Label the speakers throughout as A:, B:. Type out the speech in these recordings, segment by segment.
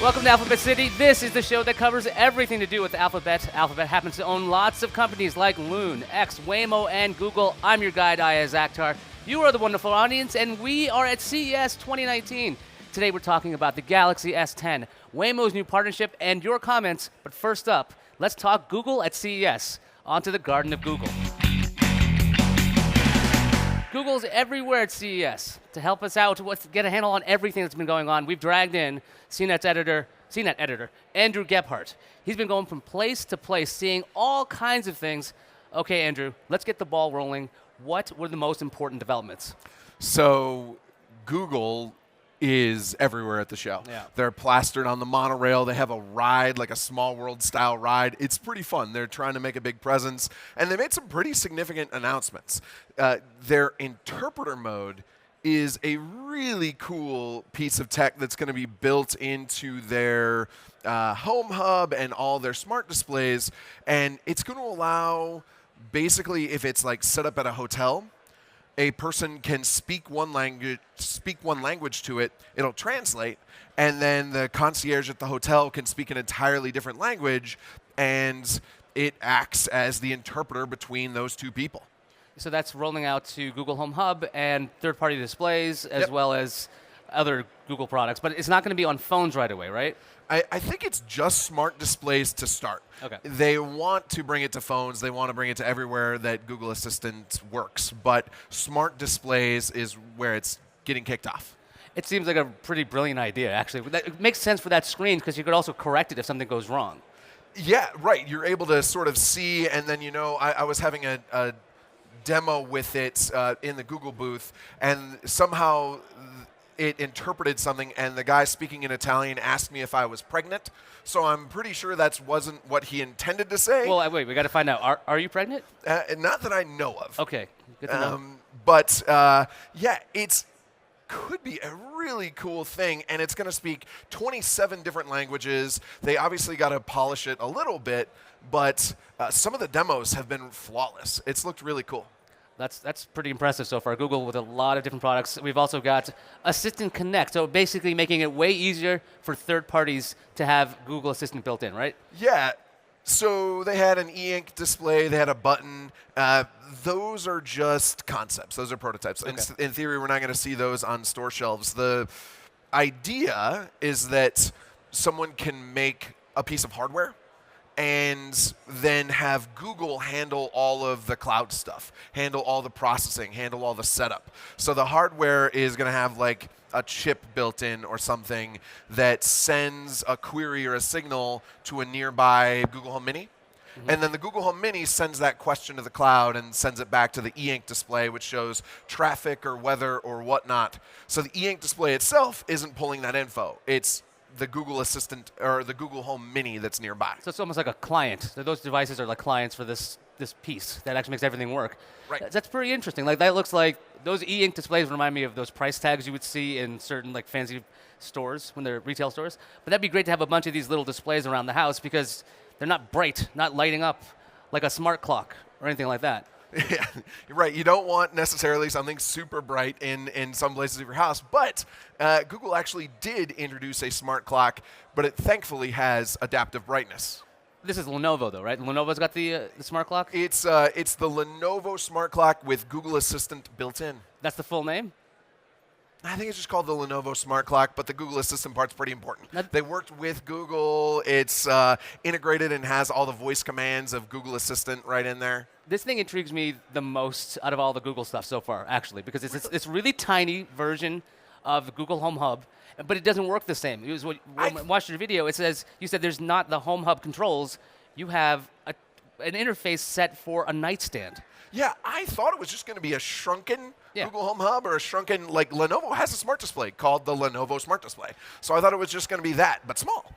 A: Welcome to Alphabet City. This is the show that covers everything to do with Alphabet. Alphabet happens to own lots of companies like Loon, X, Waymo, and Google. I'm your guide, Ayaz Akhtar. You are the wonderful audience, and we are at CES 2019. Today we're talking about the Galaxy S10, Waymo's new partnership, and your comments. But first up, let's talk Google at CES. On to the Garden of Google. Google's everywhere at CES. To help us out, to get a handle on everything that's been going on, we've dragged in CNET editor Andrew Gebhart. He's been going from place to place, seeing all kinds of things. Okay, Andrew, let's get the ball rolling. What were the most important developments?
B: So Google is everywhere at the show.
A: Yeah.
B: They're plastered on the monorail. They have a ride, like a Small World style ride. It's pretty fun. They're trying to make a big presence, and they made some pretty significant announcements. Their interpreter mode is a really cool piece of tech that's going to be built into their home hub and all their smart displays, and it's going to allow, basically, if it's like set up at a hotel, a person can speak one language to it, it'll translate, and then the concierge at the hotel can speak an entirely different language, and it acts as the interpreter between those two people.
A: So that's rolling out to Google Home Hub and third-party displays, as well as other Google products. But it's not going to be on phones right away, right?
B: I think it's just smart displays to start.
A: Okay.
B: They want to bring it to phones. They want to bring it to everywhere that Google Assistant works. But smart displays is where it's getting kicked off.
A: It seems like a pretty brilliant idea, actually. It makes sense for that screen because you could also correct it if something goes wrong.
B: Yeah, right. You're able to sort of see, and then, I was having a demo with it in the Google booth, and somehow it interpreted something, and the guy speaking in Italian asked me if I was pregnant. So I'm pretty sure that wasn't what he intended to say.
A: Well, wait, we got to find out. Are you pregnant?
B: Not that I know of.
A: Okay, good to know.
B: But yeah, it could be a really cool thing, and it's going to speak 27 different languages. They obviously got to polish it a little bit, but some of the demos have been flawless. It's looked really cool.
A: That's pretty impressive so far. Google with a lot of different products. We've also got Assistant Connect, so basically making it way easier for third parties to have Google Assistant built in, right?
B: Yeah. So they had an e-ink display. They had a button. Those are just concepts. Those are prototypes.
A: Okay.
B: In theory, we're not going to see those on store shelves. The idea is that someone can make a piece of hardware and then have Google handle all of the cloud stuff, handle all the processing, handle all the setup. So the hardware is going to have like a chip built in or something that sends a query or a signal to a nearby Google Home Mini. Mm-hmm. And then the Google Home Mini sends that question to the cloud and sends it back to the e-ink display, which shows traffic or weather or whatnot. So the e-ink display itself isn't pulling that info. It's the Google Assistant or the Google Home Mini that's nearby.
A: So it's almost like a client. So those devices are like clients for this piece that actually makes everything work.
B: Right.
A: That's pretty interesting. Like that looks like those e-ink displays remind me of those price tags you would see in certain like fancy stores when they're retail stores. But that'd be great to have a bunch of these little displays around the house because they're not bright, not lighting up like a smart clock or anything like that.
B: Yeah, you're right. You don't want necessarily something super bright in some places of your house, but Google actually did introduce a smart clock, but it thankfully has adaptive brightness.
A: This is Lenovo, though, right? Lenovo's got the smart clock?
B: It's the Lenovo smart clock with Google Assistant built in.
A: That's the full name?
B: I think it's just called the Lenovo smart clock, but the Google Assistant part's pretty important. They worked with Google. It's integrated and has all the voice commands of Google Assistant right in there.
A: This thing intrigues me the most out of all the Google stuff so far, actually, because it's this really tiny version of the Google Home Hub, but it doesn't work the same. It was when I watched your video, you said there's not the Home Hub controls. You have an interface set for a nightstand.
B: Yeah, I thought it was just going to be a shrunken Google Home Hub or a shrunken, like Lenovo has a smart display called the Lenovo Smart Display. So I thought it was just going to be that, but small.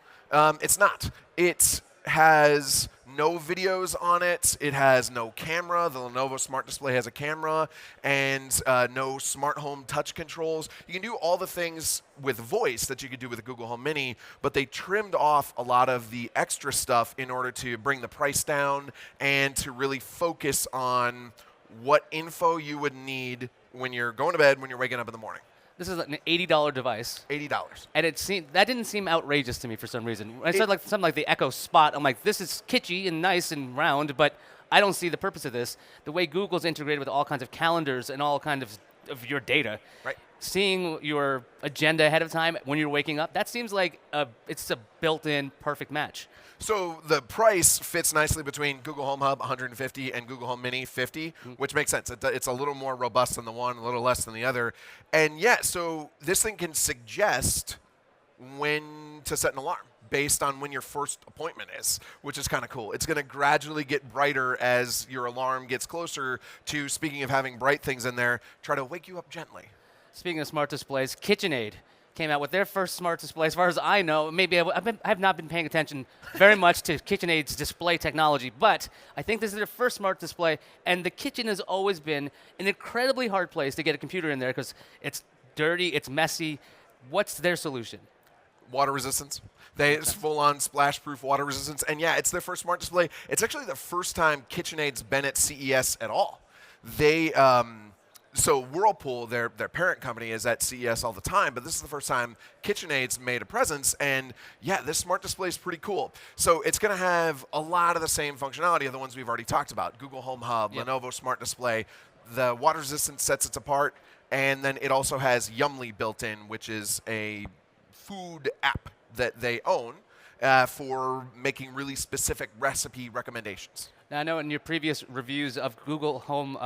B: It's not. It has no videos on it. It has no camera. The Lenovo Smart Display has a camera and no smart home touch controls. You can do all the things with voice that you could do with a Google Home Mini, but they trimmed off a lot of the extra stuff in order to bring the price down and to really focus on what info you would need when you're going to bed, when you're waking up in the morning.
A: This is an $80 device.
B: $80.
A: And that didn't seem outrageous to me for some reason. When I said like something like the Echo Spot, I'm like, this is kitschy and nice and round, but I don't see the purpose of this. The way Google's integrated with all kinds of calendars and all kinds of your data,
B: right?
A: Seeing your agenda ahead of time when you're waking up, that seems like it's a built-in perfect match.
B: So the price fits nicely between Google Home Hub 150 and Google Home Mini 50, which makes sense. It's a little more robust than the one, a little less than the other. And yeah, so this thing can suggest when to set an alarm based on when your first appointment is, which is kind of cool. It's going to gradually get brighter as your alarm gets closer to, speaking of having bright things in there, try to wake you up gently.
A: Speaking of smart displays, KitchenAid came out with their first smart display. As far as I know, maybe I have not been paying attention very much to KitchenAid's display technology, but I think this is their first smart display, and the kitchen has always been an incredibly hard place to get a computer in there because it's dirty, it's messy. What's their solution?
B: Water resistance. It's full-on splash-proof water resistance, and yeah, it's their first smart display. It's actually the first time KitchenAid's been at CES at all. They So Whirlpool, their parent company, is at CES all the time, but this is the first time KitchenAid's made a presence, and yeah, this smart display is pretty cool. So it's going to have a lot of the same functionality of the ones we've already talked about: Google Home Hub, Lenovo Smart Display. The water resistance sets it apart, and then it also has Yummly built in, which is a food app that they own for making really specific recipe recommendations.
A: Now, I know in your previous reviews of Google Home,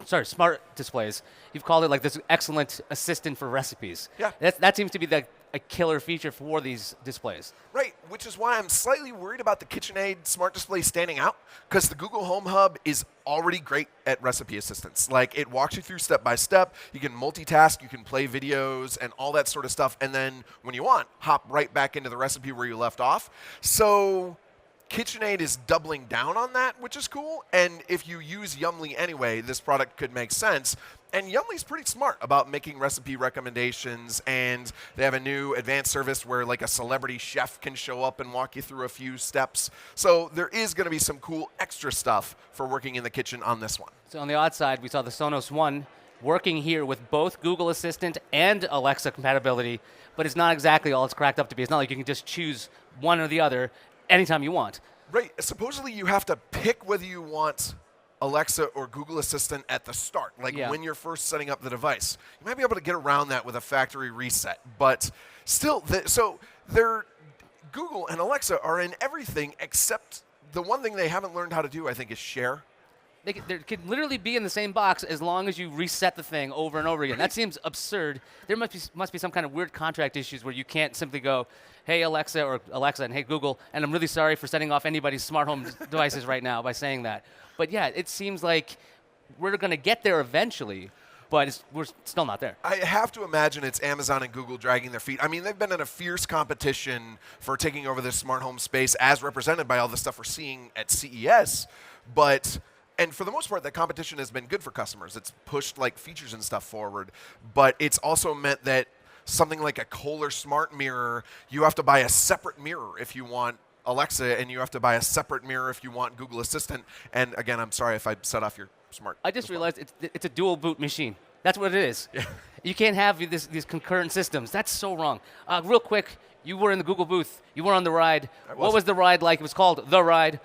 A: smart displays, you've called it like this excellent assistant for recipes.
B: Yeah.
A: That seems to be a killer feature for these displays.
B: Right, which is why I'm slightly worried about the KitchenAid smart display standing out, because the Google Home Hub is already great at recipe assistance. Like, it walks you through step by step. You can multitask, you can play videos and all that sort of stuff, and then when you want, hop right back into the recipe where you left off. So KitchenAid is doubling down on that, which is cool. And if you use Yummly anyway, this product could make sense. And Yummly's pretty smart about making recipe recommendations, and they have a new advanced service where like a celebrity chef can show up and walk you through a few steps. So there is going to be some cool extra stuff for working in the kitchen on this one.
A: So on the odd side, we saw the Sonos One working here with both Google Assistant and Alexa compatibility, but it's not exactly all it's cracked up to be. It's not like you can just choose one or the other anytime you want.
B: Right. Supposedly you have to pick whether you want Alexa or Google Assistant at the start, like when you're first setting up the device. You might be able to get around that with a factory reset, but still, Google and Alexa are in everything except the one thing they haven't learned how to do, I think, is share.
A: They could literally be in the same box as long as you reset the thing over and over again. That seems absurd. There must be some kind of weird contract issues where you can't simply go, hey, Alexa, or Alexa, and hey, Google, and I'm really sorry for setting off anybody's smart home devices right now by saying that. But yeah, it seems like we're going to get there eventually, but we're still not there.
B: I have to imagine it's Amazon and Google dragging their feet. I mean, they've been in a fierce competition for taking over this smart home space as represented by all the stuff we're seeing at CES, and for the most part, that competition has been good for customers. It's pushed like features and stuff forward, but it's also meant that something like a Kohler smart mirror, you have to buy a separate mirror if you want Alexa, and you have to buy a separate mirror if you want Google Assistant. And again, I'm sorry if I set off your smart.
A: I just realized it's a dual boot machine. That's what it is. Yeah. You can't have these concurrent systems. That's so wrong. Real quick, you were in the Google booth. You were on the ride. What was the ride like? It was called The Ride.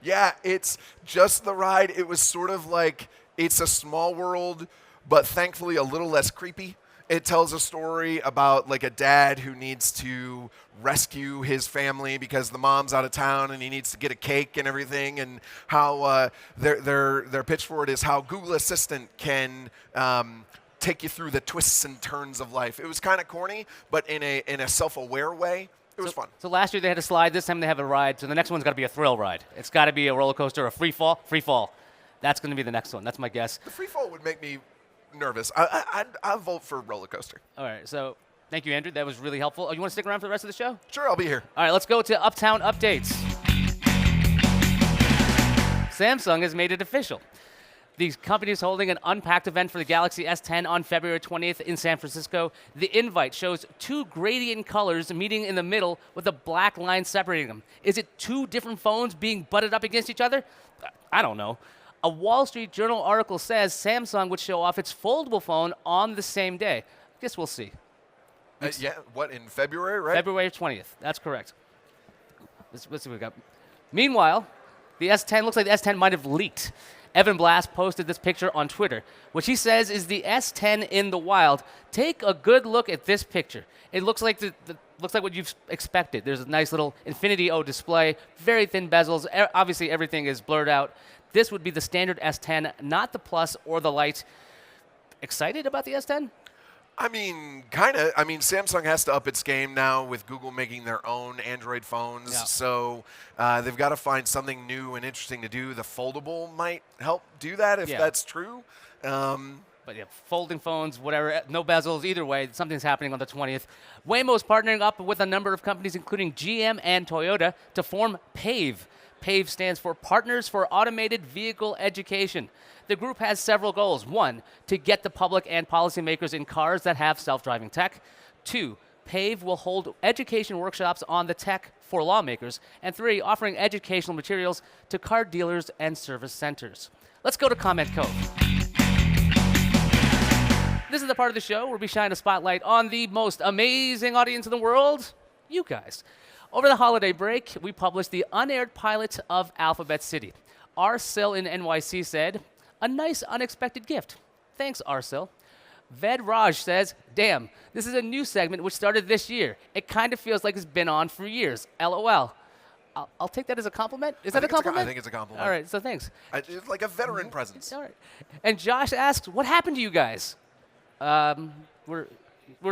B: Yeah, it's just the ride. It was sort of like It's a Small World, but thankfully a little less creepy. It tells a story about like a dad who needs to rescue his family because the mom's out of town and he needs to get a cake and everything, and how their pitch for it is how Google Assistant can take you through the twists and turns of life. It was kind of corny, but in a self-aware way. It was fun.
A: So last year they had a slide. This time they have a ride. So the next one's got to be a thrill ride. It's got to be a roller coaster, a free fall. Free fall. That's going to be the next one. That's my guess.
B: The free fall would make me nervous. I'd vote for roller coaster.
A: All right. So thank you, Andrew. That was really helpful. Oh, you want to stick around for the rest of the show?
B: Sure, I'll be here.
A: All right. Let's go to Uptown Updates. Samsung has made it official. The company is holding an unpacked event for the Galaxy S10 on February 20th in San Francisco. The invite shows two gradient colors meeting in the middle with a black line separating them. Is it two different phones being butted up against each other? I don't know. A Wall Street Journal article says Samsung would show off its foldable phone on the same day. Guess we'll see.
B: Yeah, what, in February, right?
A: February 20th. That's correct. Let's see what we got. Meanwhile, the S10 looks like the S10 might have leaked. Evan Blass posted this picture on Twitter, which he says is the S10 in the wild. Take a good look at this picture. It looks like looks like what you've expected. There's a nice little Infinity O display, very thin bezels. Obviously, everything is blurred out. This would be the standard S10, not the Plus or the Lite. Excited about the S10?
B: I mean, kind of. I mean, Samsung has to up its game now with Google making their own Android phones.
A: Yeah.
B: So they've got to find something new and interesting to do. The foldable might help do that if that's true.
A: But yeah, folding phones, whatever, no bezels, either way, something's happening on the 20th. Waymo is partnering up with a number of companies, including GM and Toyota, to form PAVE. PAVE stands for Partners for Automated Vehicle Education. The group has several goals. 1, to get the public and policymakers in cars that have self-driving tech. 2, PAVE will hold education workshops on the tech for lawmakers. And 3, offering educational materials to car dealers and service centers. Let's go to Comment Cove. This is the part of the show where we shine a spotlight on the most amazing audience in the world, you guys. Over the holiday break, we published the unaired pilot of Alphabet City. Arsil in NYC said, "A nice unexpected gift. Thanks, Arsil." Ved Raj says, "Damn, this is a new segment which started this year. It kind of feels like it's been on for years. LOL." I'll take that as a compliment. Is that a compliment?
B: I think it's a compliment.
A: All right, so thanks.
B: It's like a veteran presence.
A: All right. And Josh asks, "What happened to you guys?" We're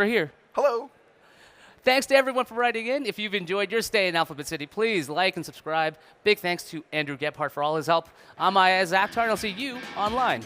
A: here.
B: Hello.
A: Thanks to everyone for writing in. If you've enjoyed your stay in Alphabet City, please like and subscribe. Big thanks to Andrew Gebhart for all his help. I'm Ayaz Akhtar, and I'll see you online.